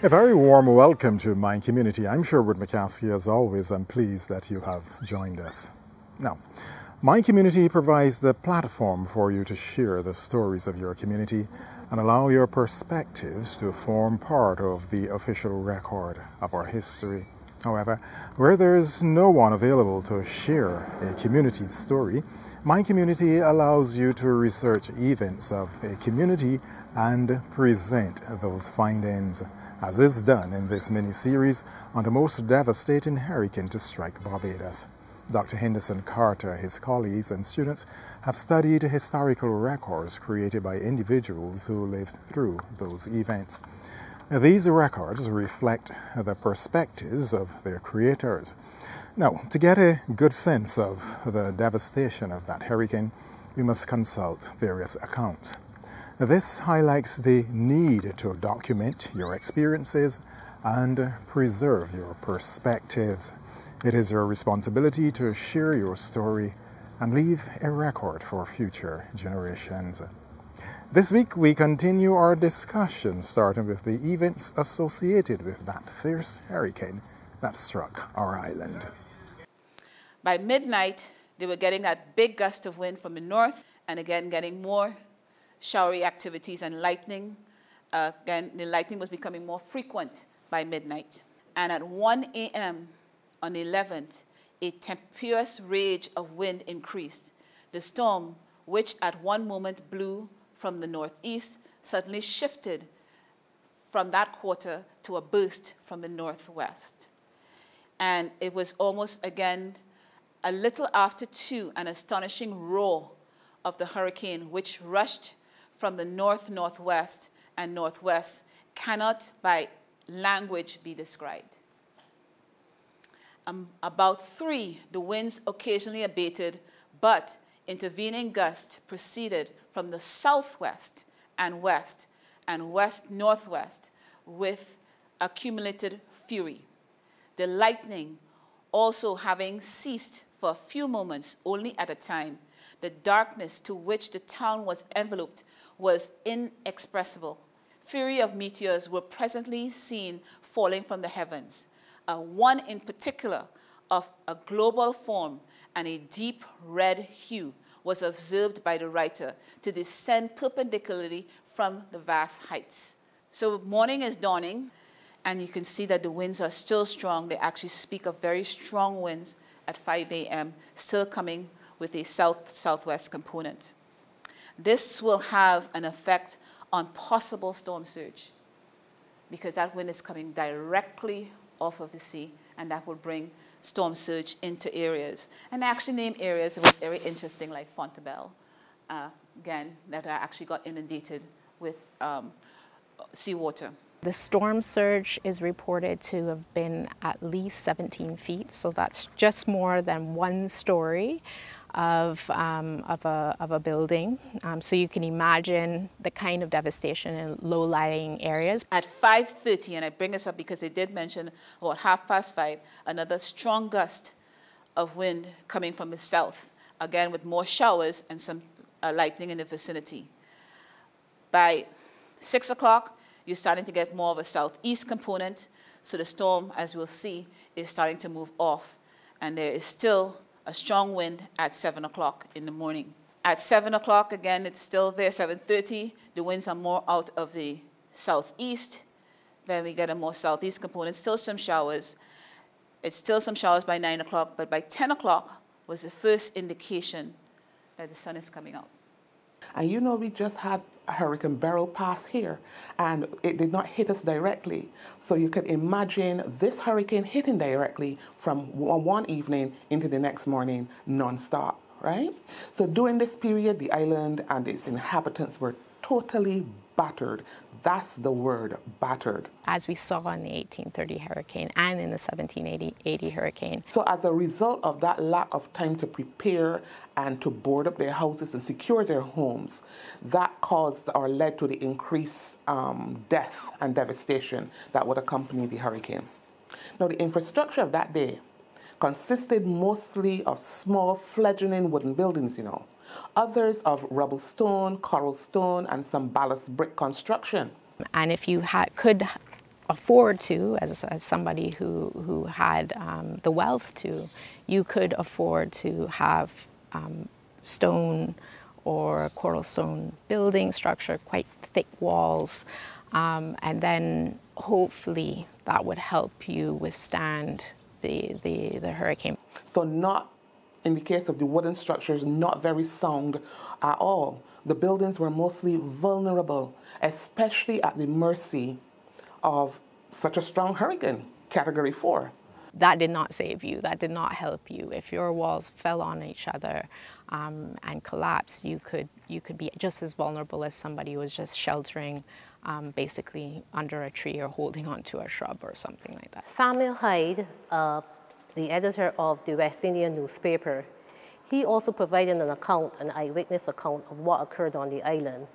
A very warm welcome to Mind Community. I'm Sherwood McCaskey. As always, I'm pleased that you have joined us. Now, Mind Community provides the platform for you to share the stories of your community and allow your perspectives to form part of the official record of our history. However, where there is no one available to share a community story, Mind Community allows you to research events of a community and present those findings, as is done in this mini-series on the most devastating hurricane to strike Barbados. Dr. Henderson Carter, his colleagues and students have studied historical records created by individuals who lived through those events. These records reflect the perspectives of their creators. Now, to get a good sense of the devastation of that hurricane, we must consult various accounts. This highlights the need to document your experiences and preserve your perspectives. It is your responsibility to share your story and leave a record for future generations. This week we continue our discussion, starting with the events associated with that fierce hurricane that struck our island. By midnight, they were getting that big gust of wind from the north, and again getting more showery activities and lightning. Again, the lightning was becoming more frequent by midnight. And at 1 a.m. on the 11th, a tempestuous rage of wind increased. The storm, which at one moment blew from the northeast, suddenly shifted from that quarter to a burst from the northwest. And it was almost, again, a little after 2, an astonishing roar of the hurricane, which rushed from the north-northwest and northwest, cannot by language be described. About 3, the winds occasionally abated, but intervening gusts proceeded from the southwest and west-northwest with accumulated fury. The lightning also having ceased for a few moments only at a time, the darkness to which the town was enveloped was inexpressible. Fury of meteors were presently seen falling from the heavens. One in particular of a global form and a deep red hue was observed by the writer to descend perpendicularly from the vast heights. So morning is dawning, and you can see that the winds are still strong. They actually speak of very strong winds at 5 a.m., still coming with a south-southwest component. This will have an effect on possible storm surge, because that wind is coming directly off of the sea, and that will bring storm surge into areas. And I actually named areas that was very interesting, like Fontebelle, again, that I actually got inundated with seawater. The storm surge is reported to have been at least 17 feet, so that's just more than 1 story of a building. So you can imagine the kind of devastation in low-lying areas. At 5:30, and I bring this up because they did mention about 5:30, another strong gust of wind coming from the south, again with more showers and some lightning in the vicinity. By 6 o'clock, you're starting to get more of a southeast component, so the storm, as we'll see, is starting to move off, and there is still a strong wind at 7 o'clock in the morning. At 7 o'clock, again, it's still there, 7:30. The winds are more out of the southeast. Then we get a more southeast component, still some showers. It's still some showers by 9 o'clock, but by 10 o'clock was the first indication that the sun is coming out. And you know, we just had Hurricane Beryl pass here, and it did not hit us directly. So you could imagine this hurricane hitting directly from one evening into the next morning non-stop, right? So during this period, the island and its inhabitants were totally battered. That's the word, battered. As we saw in the 1830 hurricane and in the 1780 hurricane. So as a result of that lack of time to prepare and to board up their houses and secure their homes, that caused or led to the increased death and devastation that would accompany the hurricane. Now, the infrastructure of that day consisted mostly of small fledgling wooden buildings, you know. Others of rubble stone, coral stone, and some ballast brick construction. And if you could afford to, as somebody who had the wealth to, you could afford to have stone or coral stone building structure, quite thick walls, and then hopefully that would help you withstand the hurricane. So not, in the case of the wooden structures, not very sound at all. The buildings were mostly vulnerable, especially at the mercy of such a strong hurricane, Category 4. That did not save you. That did not help you. If your walls fell on each other and collapsed, you could be just as vulnerable as somebody who was just sheltering basically under a tree or holding onto a shrub or something like that. Samuel Hyde, the editor of the West Indian newspaper, he also provided an account, an eyewitness account of what occurred on the island.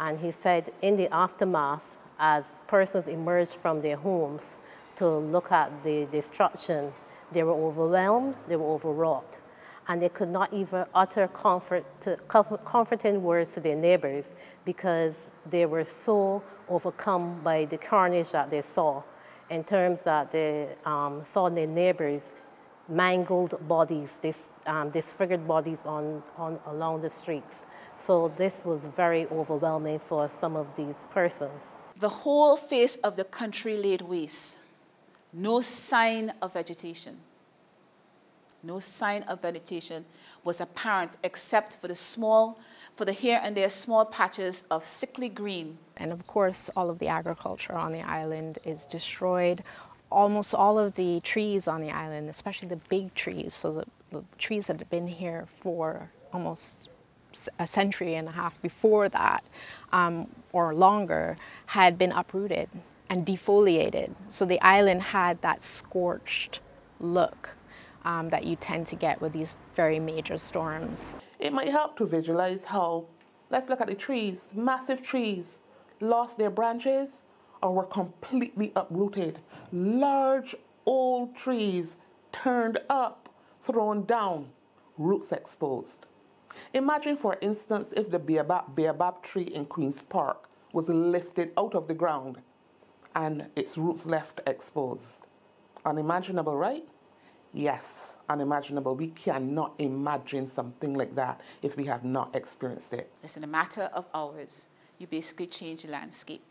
And he said in the aftermath, as persons emerged from their homes to look at the destruction, they were overwhelmed, they were overwrought, and they could not even utter comforting words to their neighbors because they were so overcome by the carnage that they saw, in terms that they saw their neighbors mangled bodies, disfigured bodies along the streets. So this was very overwhelming for some of these persons. The whole face of the country laid waste. No sign of vegetation. No sign of vegetation was apparent except for the here and there small patches of sickly green. And of course, all of the agriculture on the island is destroyed. Almost all of the trees on the island, especially the big trees, so the trees that had been here for almost a century and a half before that, or longer, had been uprooted and defoliated. So the island had that scorched look that you tend to get with these very major storms. It might help to visualize how, let's look at the trees, massive trees lost their branches or were completely uprooted. Large old trees turned up, thrown down, roots exposed. Imagine, for instance, if the baobab tree in Queen's Park was lifted out of the ground and its roots left exposed. Unimaginable, right? Yes, unimaginable. We cannot imagine something like that if we have not experienced it. It's in a matter of hours. You basically change the landscape.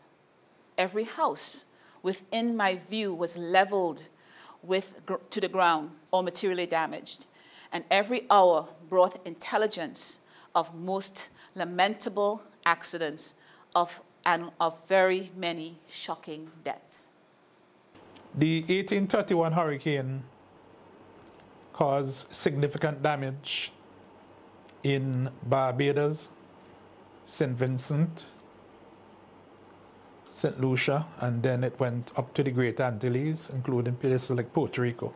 Every house within my view was leveled to the ground or materially damaged. And every hour brought intelligence of most lamentable accidents and of very many shocking deaths. The 1831 hurricane caused significant damage in Barbados, St. Vincent, St. Lucia, and then it went up to the Great Antilles, including places like Puerto Rico.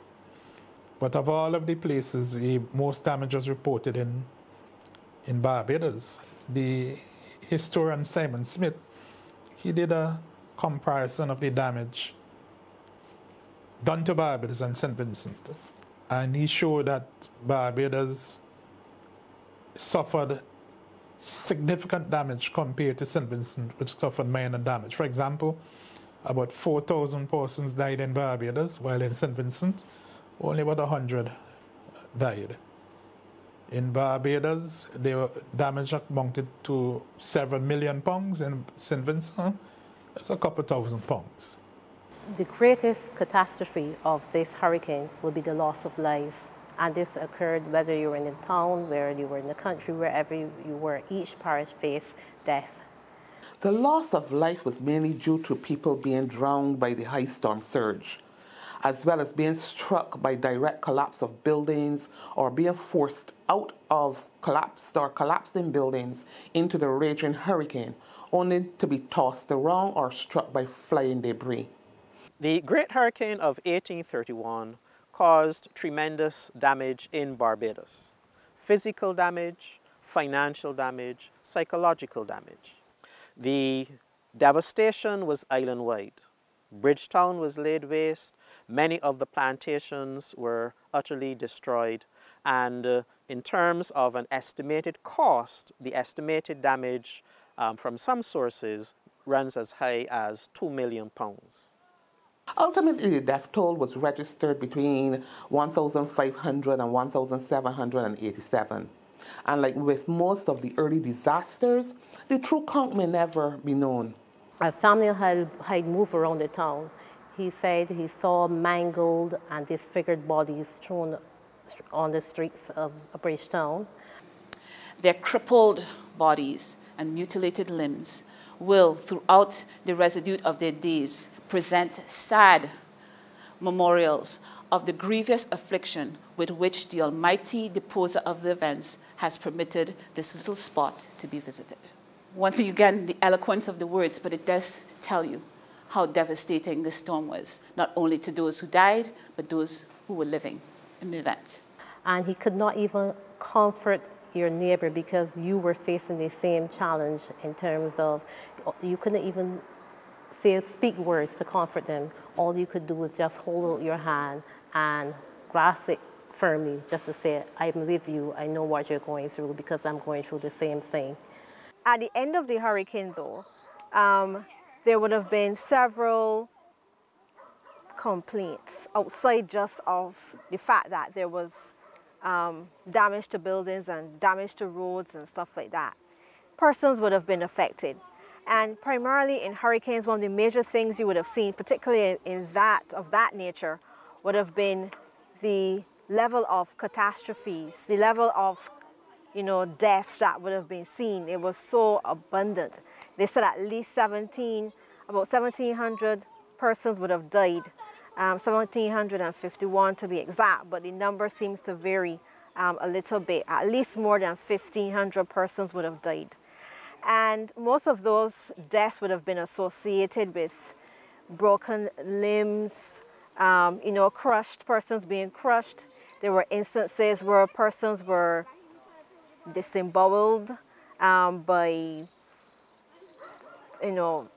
But of all of the places, the most damage was reported in Barbados. The historian Simon Smith, he did a comparison of the damage done to Barbados and St. Vincent. And he showed that Barbados suffered significant damage compared to St. Vincent, which suffered minor damage. For example, about 4,000 persons died in Barbados, while in St. Vincent, only about 100 died. In Barbados, the damage amounted to several million pounds. In St. Vincent, it's a couple thousand pounds. The greatest catastrophe of this hurricane will be the loss of lives. And this occurred whether you were in the town, whether you were in the country, wherever you were. Each parish faced death. The loss of life was mainly due to people being drowned by the high storm surge, as well as being struck by direct collapse of buildings or being forced out of collapsed or collapsing buildings into the raging hurricane, only to be tossed around or struck by flying debris. The Great Hurricane of 1831 caused tremendous damage in Barbados. Physical damage, financial damage, psychological damage. The devastation was island-wide. Bridgetown was laid waste. Many of the plantations were utterly destroyed. And in terms of an estimated cost, the estimated damage from some sources runs as high as £2 million. Ultimately, the death toll was registered between 1,500 and 1,787. And like with most of the early disasters, the true count may never be known. As Samuel had moved around the town, he said he saw mangled and disfigured bodies thrown on the streets of Bridgetown. Their crippled bodies and mutilated limbs will, throughout the residue of their days, present sad memorials of the grievous affliction with which the almighty disposer of the events has permitted this little spot to be visited. One thing, again, the eloquence of the words, but it does tell you how devastating the storm was, not only to those who died, but those who were living in the event. And he could not even comfort your neighbor because you were facing the same challenge in terms of you couldn't even speak words to comfort them. All you could do was just hold out your hand and grasp it firmly, just to say, I'm with you, I know what you're going through because I'm going through the same thing. At the end of the hurricane, though, there would have been several complaints outside just of the fact that there was damage to buildings and damage to roads and stuff like that. Persons would have been affected. And primarily in hurricanes, one of the major things you would have seen, particularly in that nature, would have been the level of catastrophes, the level of deaths that would have been seen. It was so abundant. They said at least about 1,700 persons would have died, 1,751 to be exact, but the number seems to vary a little bit. At least more than 1,500 persons would have died. And most of those deaths would have been associated with broken limbs, crushed, persons being crushed. There were instances where persons were disemboweled by,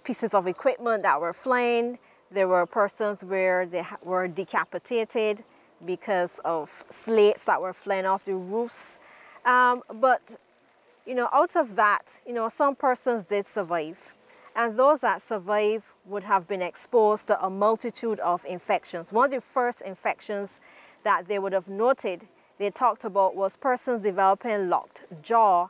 pieces of equipment that were flying. There were persons where they were decapitated because of slates that were flying off the roofs. But out of that, some persons did survive. And those that survived would have been exposed to a multitude of infections. One of the first infections that they would have noted, they talked about, was persons developing locked jaw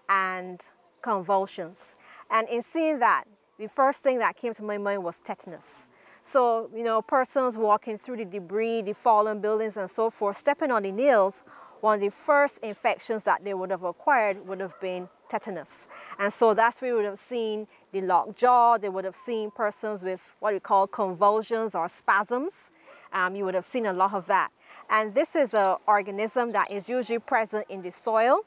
and convulsions. And in seeing that, the first thing that came to my mind was tetanus. So, persons walking through the debris, the fallen buildings and so forth, stepping on the nails, one of the first infections that they would have acquired would have been tetanus. And so that's where we would have seen the locked jaw. They would have seen persons with what we call convulsions or spasms. You would have seen a lot of that. And this is an organism that is usually present in the soil.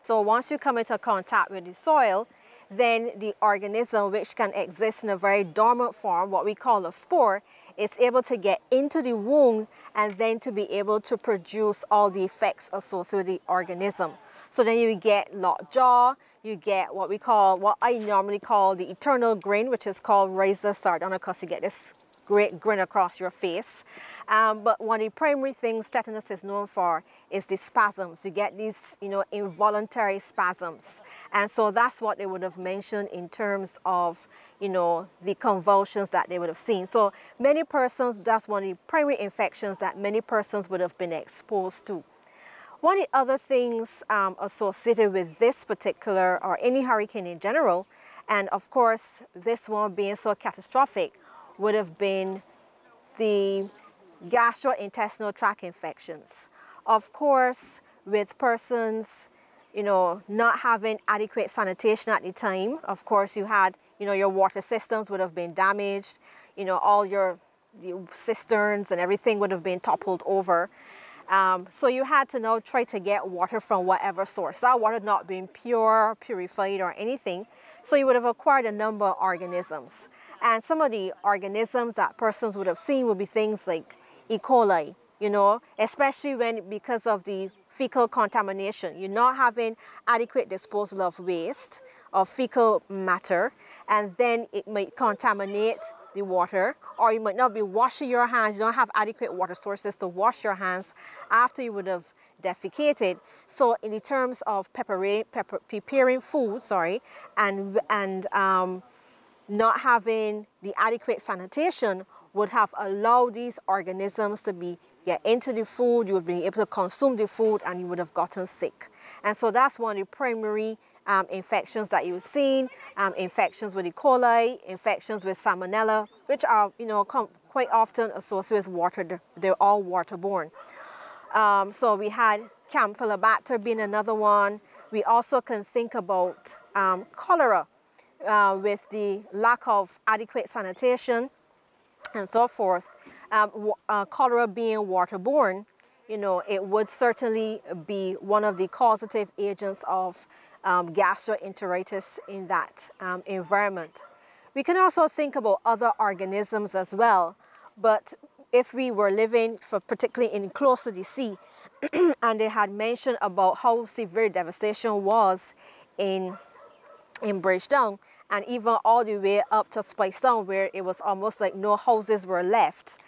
So once you come into contact with the soil, then the organism, which can exist in a very dormant form, what we call a spore, is able to get into the wound and then to be able to produce all the effects associated with the organism. So then you get locked jaw, you get what I normally call the eternal grin, which is called razor sardonic, because you get this great grin across your face. But one of the primary things tetanus is known for is the spasms. You get these, involuntary spasms. And so that's what they would have mentioned in terms of, the convulsions that they would have seen. So many persons, that's one of the primary infections that many persons would have been exposed to. One of the other things associated with this particular, or any hurricane in general, and of course this one being so catastrophic, would have been the gastrointestinal tract infections. Of course, with persons, not having adequate sanitation at the time, of course you had, your water systems would have been damaged, all your cisterns and everything would have been toppled over. So you had to now try to get water from whatever source. That water not being pure, purified or anything. So you would have acquired a number of organisms. And some of the organisms that persons would have seen would be things like E. coli, especially because of the fecal contamination. You're not having adequate disposal of waste, of fecal matter, and then it might contaminate the water, or you might not be washing your hands. You don't have adequate water sources to wash your hands after you would have defecated. So in the terms of preparing food, and not having the adequate sanitation, would have allowed these organisms to get into the food, you would be able to consume the food, and you would have gotten sick. And so that's one of the primary infections that you've seen, infections with E. coli, infections with Salmonella, which are, quite often associated with water. They're all waterborne. So we had Campylobacter being another one. We also can think about cholera with the lack of adequate sanitation and so forth. Cholera being waterborne, it would certainly be one of the causative agents of gastroenteritis in that environment. We can also think about other organisms as well, but if we were living, particularly in close to the sea, and they had mentioned about how severe devastation was in Bridgetown, and even all the way up to Spicetown, where it was almost like no houses were left.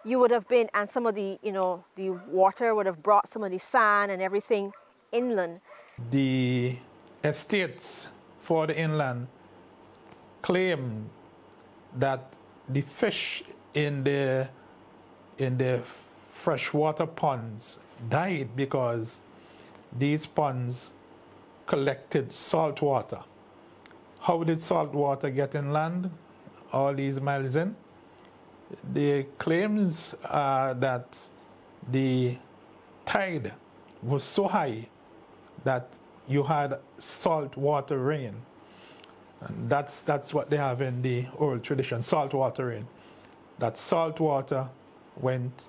You would have been, and some of the, the water would have brought some of the sand and everything inland. The estates for the inland claim that the fish in the freshwater ponds died because these ponds collected salt water. How did salt water get inland all these miles in? The claims are that the tide was so high that you had salt water rain. And that's what they have in the oral tradition, salt water rain. That salt water went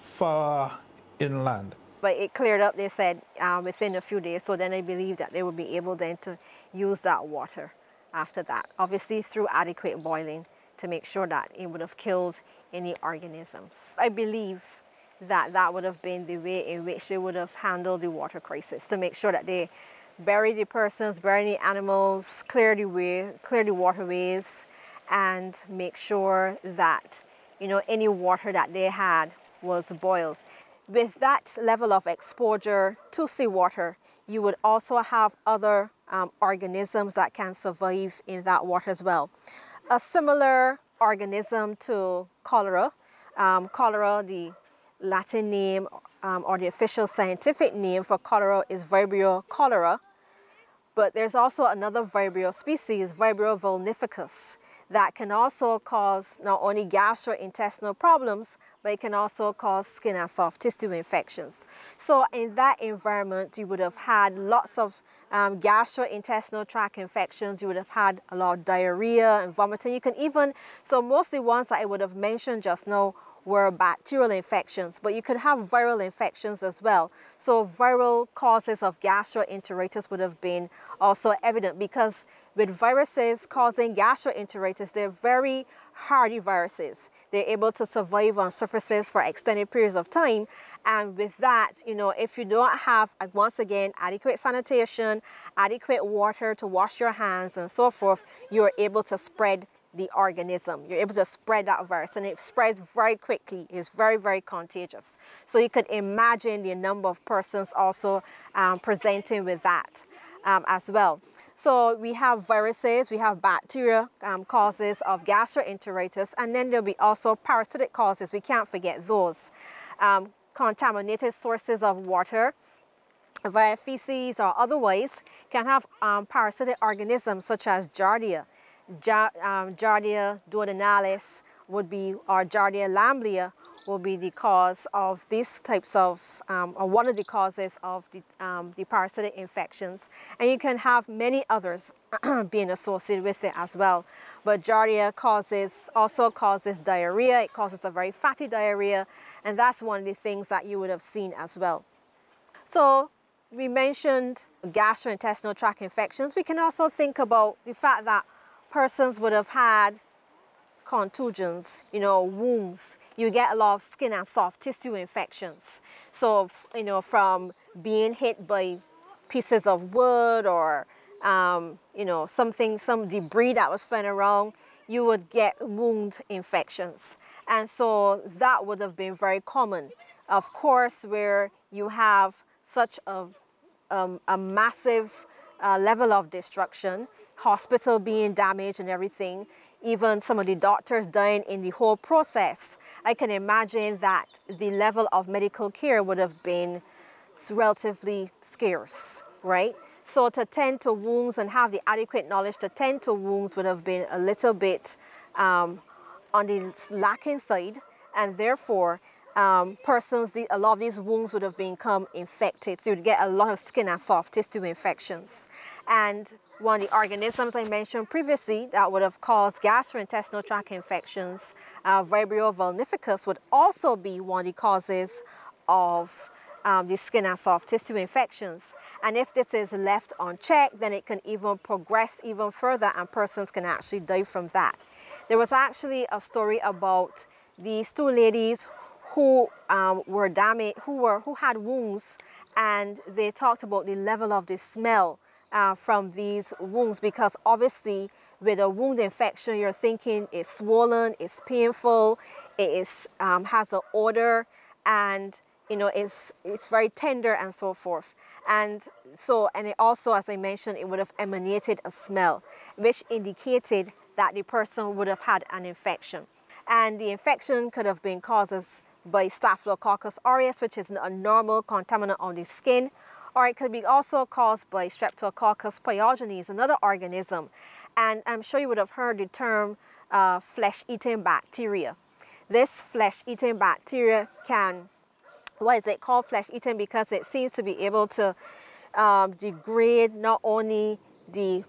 far inland. But it cleared up, they said, within a few days. So then I believe that they would be able then to use that water after that. Obviously through adequate boiling to make sure that it would have killed any organisms. I believe that that would have been the way in which they would have handled the water crisis, to make sure that they bury the persons, bury the animals, clear the waterways, and make sure that, any water that they had was boiled. With that level of exposure to seawater, you would also have other organisms that can survive in that water as well. A similar organism to cholera, the Latin name or the official scientific name for cholera is Vibrio cholera, but there's also another Vibrio species, Vibrio vulnificus, that can also cause not only gastrointestinal problems, but it can also cause skin and soft tissue infections. So in that environment, you would have had lots of gastrointestinal tract infections. You would have had a lot of diarrhea and vomiting. You can even, so most of the ones that I would have mentioned just now were bacterial infections, but you could have viral infections as well. So viral causes of gastroenteritis would have been also evident, because with viruses causing gastroenteritis, they're very hardy viruses. They're able to survive on surfaces for extended periods of time. And with that, if you don't have, once again, adequate sanitation, adequate water to wash your hands and so forth, you're able to spread the organism. You're able to spread that virus, and it spreads very quickly. It's very, very contagious. So you could imagine the number of persons also presenting with that as well. So we have viruses, we have bacteria causes of gastroenteritis, and then there'll be also parasitic causes. We can't forget those. Contaminated sources of water via feces or otherwise can have parasitic organisms such as Giardia. Giardia duodenalis would be, or Giardia lamblia will be the cause of these types of, or one of the causes of the parasitic infections. And you can have many others being associated with it as well. But Giardia also causes diarrhea. It causes a very fatty diarrhea, and that's one of the things that you would have seen as well. So we mentioned gastrointestinal tract infections. We can also think about the fact that persons would have had contusions, wounds. You get a lot of skin and soft tissue infections. So, from being hit by pieces of wood or, some debris that was flying around, you would get wound infections. And so that would have been very common. Of course, where you have such a massive level of destruction, hospital being damaged and everything, even some of the doctors dying in the whole process, I can imagine that the level of medical care would have been relatively scarce, right? So to tend to wounds and have the adequate knowledge to tend to wounds would have been a little bit on the lacking side, and therefore a lot of these wounds would have become infected. So you'd get a lot of skin and soft tissue infections. And one of the organisms I mentioned previously that would have caused gastrointestinal tract infections, Vibrio vulnificus, would also be one of the causes of the skin and soft tissue infections. And if this is left unchecked, then it can even progress even further and persons can actually die from that. There was actually a story about these two ladies who were damaged, who had wounds, and they talked about the level of the smell from these wounds, because obviously with a wound infection, you're thinking it's swollen, it's painful, it is, has an odor, and you know, it's very tender and so forth. And so, and it also, as I mentioned, it would have emanated a smell, which indicated that the person would have had an infection. And the infection could have been caused by Staphylococcus aureus, which is a normal contaminant on the skin, or it could be also caused by Streptococcus pyogenes, another organism. And I'm sure you would have heard the term flesh-eating bacteria. This flesh-eating bacteria can, why is it called flesh-eating? Because it seems to be able to degrade not only the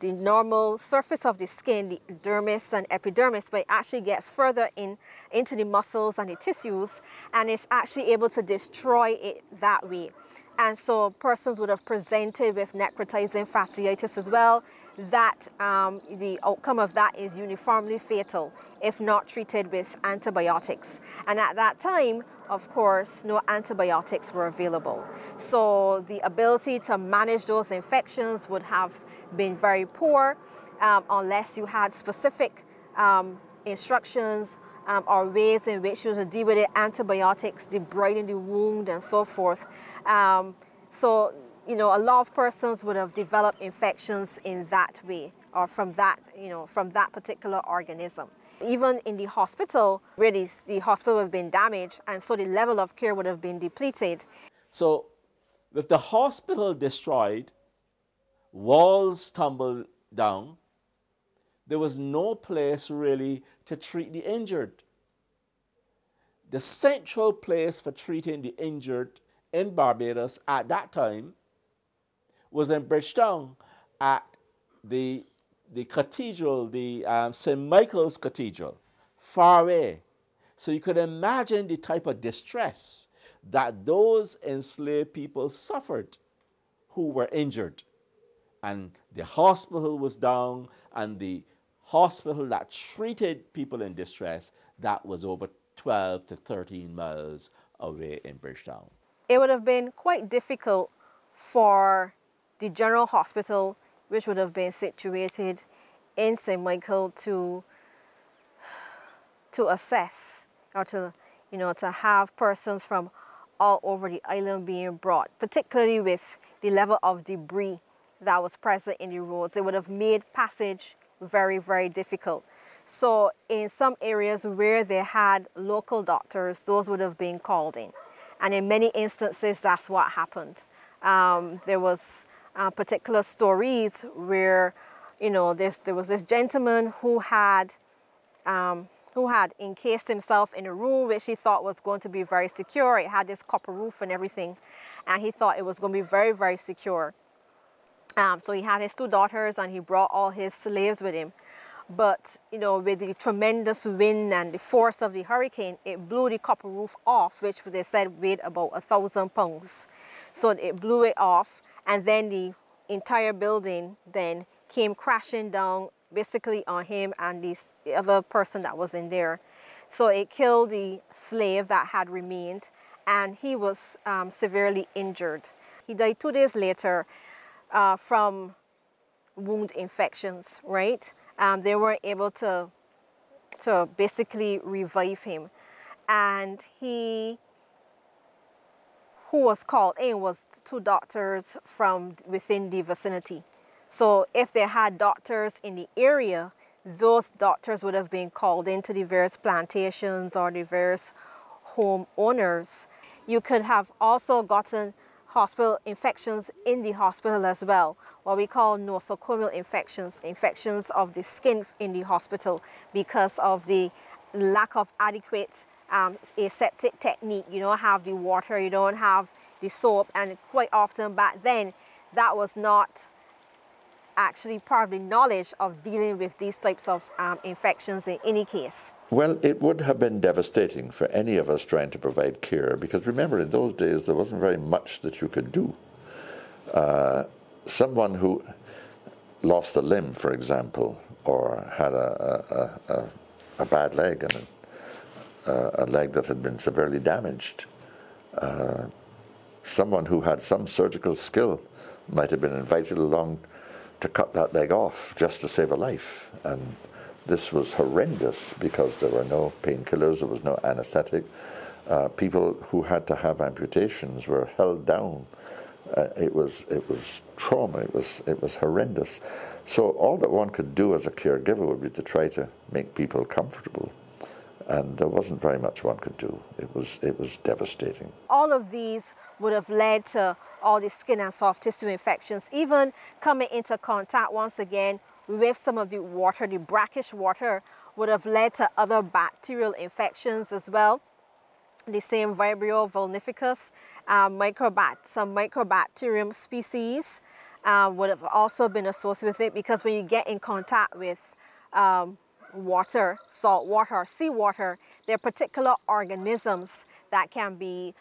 normal surface of the skin, the dermis and epidermis, but it actually gets further into the muscles and the tissues, and it's actually able to destroy it that way. And so persons would have presented with necrotizing fasciitis as well. That the outcome of that is uniformly fatal if not treated with antibiotics. And at that time, of course, no antibiotics were available. So the ability to manage those infections would have been very poor unless you had specific instructions or ways in which you to deal with it, antibiotics, debriding the wound and so forth. So, you know, a lot of persons would have developed infections in that way, or from that, you know, from that particular organism. Even in the hospital, where the hospital would have been damaged, and so the level of care would have been depleted. So, with the hospital destroyed, walls tumbled down, there was no place really to treat the injured. The central place for treating the injured in Barbados at that time was in Bridgetown at the cathedral, the St. Michael's Cathedral, far away. So you could imagine the type of distress that those enslaved people suffered who were injured. And the hospital was down, and the hospital that treated people in distress, that was over 12 to 13 miles away in Bridgetown. It would have been quite difficult for the general hospital, which would have been situated in St. Michael, to assess or to, you know, to have persons from all over the island being brought, particularly with the level of debris that was present in the roads. It would have made passage very, very difficult. So in some areas where they had local doctors, those would have been called in. And in many instances, that's what happened. There was particular stories where, you know, there was this gentleman who had encased himself in a room which he thought was going to be very secure. It had this copper roof and everything, and he thought it was going to be very, very secure. So he had his two daughters, and he brought all his slaves with him. But, you know, with the tremendous wind and the force of the hurricane, it blew the copper roof off, which they said weighed about 1,000 pounds. So it blew it off, and then the entire building then came crashing down basically on him and the other person that was in there. So it killed the slave that had remained, and he was severely injured. He died 2 days later from wound infections, right? They weren't able to basically revive him. And who was called in was 2 doctors from within the vicinity. So if they had doctors in the area, those doctors would have been called into the various plantations or the various home owners. You could have also gotten hospital infections in the hospital as well, what we call nosocomial infections, infections of the skin in the hospital because of the lack of adequate aseptic technique. You don't have the water, you don't have the soap, and quite often back then that was not actually part of the knowledge of dealing with these types of infections in any case. Well, it would have been devastating for any of us trying to provide care, because remember, in those days there wasn't very much that you could do. Someone who lost a limb, for example, or had a bad leg and a leg that had been severely damaged, someone who had some surgical skill might have been invited along to cut that leg off just to save a life. And this was horrendous because there were no painkillers, there was no anesthetic. People who had to have amputations were held down. It was trauma, it was horrendous. So all that one could do as a caregiver would be to try to make people comfortable. And there wasn't very much one could do. It was devastating. All of these would have led to all the skin and soft tissue infections, even coming into contact once again with some of the water, the brackish water, would have led to other bacterial infections as well. The same Vibrio vulnificus, some Mycobacterium species would have also been associated with it, because when you get in contact with water, salt water, or seawater, there are particular organisms that can be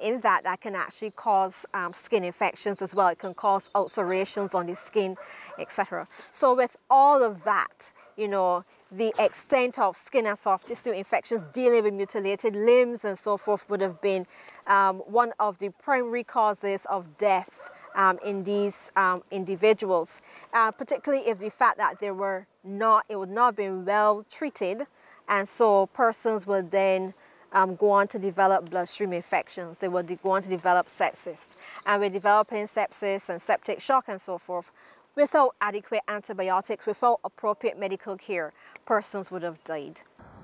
in that can actually cause skin infections as well. It can cause ulcerations on the skin, etc. So with all of that, you know, the extent of skin and soft tissue infections dealing with mutilated limbs and so forth would have been one of the primary causes of death in these individuals, particularly if the fact that it would not have been well treated, and so persons would then go on to develop bloodstream infections. They would go on to develop sepsis. And with developing sepsis and septic shock and so forth, without adequate antibiotics, without appropriate medical care, persons would have died.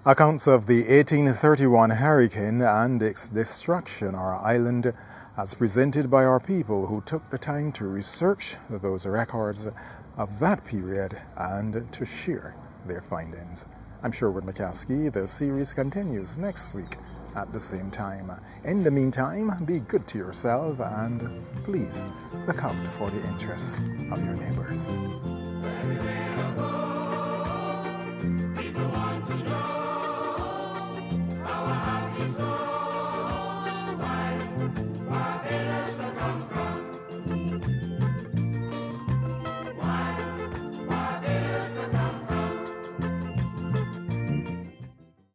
Accounts of the 1831 hurricane and its destruction on our island, as presented by our people who took the time to research those records of that period and to share their findings. I'm Sherwood McCaskey. The series continues next week at the same time. In the meantime, be good to yourself and please look out for the interests of your neighbors.